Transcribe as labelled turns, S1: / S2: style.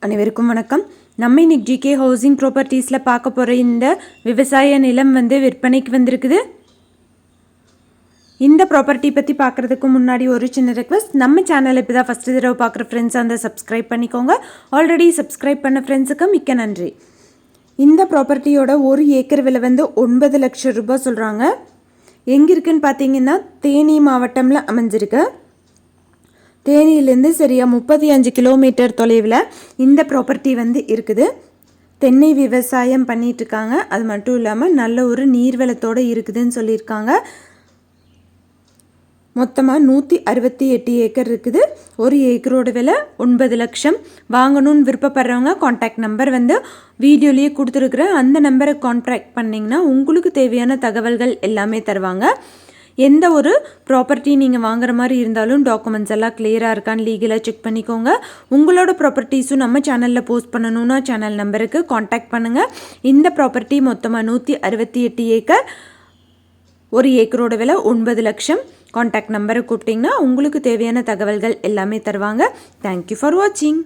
S1: அனைவருக்கும் வணக்கம். நம்ம இன்னைக்கு ஜிகே ஹவுசிங் ப்ராப்பர்ட்டிஸில் பார்க்க போகிற இந்த விவசாய நிலம் விற்பனைக்கு வந்திருக்குது. இந்த ப்ராப்பர்ட்டி பற்றி பார்க்குறதுக்கு முன்னாடி ஒரு சின்ன ரெக்வஸ்ட், நம்ம சேனல் இப்போ தான் ஃபஸ்ட்டு தடவை பார்க்குற ஃப்ரெண்ட்ஸ் அந்த சப்ஸ்கிரைப் பண்ணிக்கோங்க. ஆல்ரெடி சப்ஸ்கிரைப் பண்ண ஃப்ரெண்ட்ஸுக்கு மிக்க நன்றி. இந்த ப்ராப்பர்ட்டியோட 1 ஏக்கர் விலை 9 லட்சம் ரூபாய் சொல்கிறாங்க. எங்கே இருக்குன்னு பார்த்தீங்கன்னா தேனி மாவட்டமில் அமைஞ்சிருக்கு. தேனியிலேருந்து சரியாக 35 கிலோமீட்டர் தொலைவில் இந்த ப்ராப்பர்ட்டி இருக்குது. தென்னை விவசாயம் பண்ணிகிட்ருக்காங்க. அது மட்டும் இல்லாமல் நல்ல ஒரு நீர்வளத்தோடு இருக்குதுன்னு சொல்லியிருக்காங்க. மொத்தமாக 168 ஏக்கர் இருக்குது. 1 ஏக்கரோட விலை 9 லட்சம். வாங்கணும்னு விருப்பப்படுறவங்க கான்டாக்ட் நம்பர் வீடியோலேயே கொடுத்துருக்குறேன். அந்த நம்பரை கான்டாக்ட் பண்ணிங்கன்னா உங்களுக்கு தேவையான தகவல்கள் எல்லாமே தருவாங்க. எந்த ஒரு ப்ராப்பர்ட்டி நீங்கள் வாங்குற மாதிரி இருந்தாலும் டாக்குமெண்ட்ஸ் எல்லாம் கிளியராக இருக்கான்னு லீகலாக செக் பண்ணிக்கோங்க. உங்களோட ப்ராப்பர்ட்டிஸும் நம்ம சேனலில் போஸ்ட் பண்ணணுன்னா சேனல் நம்பருக்கு கான்டாக்ட் பண்ணுங்கள். இந்த ப்ராப்பர்ட்டி மொத்தமாக 168 ஏக்கர், 1 ஏக்கரோட விலை 9 லட்சம். கான்டாக்ட் நம்பரை கூப்பிட்டிங்கன்னா உங்களுக்கு தேவையான தகவல்கள் எல்லாமே தருவாங்க. தேங்க்யூ ஃபார் வாட்சிங்.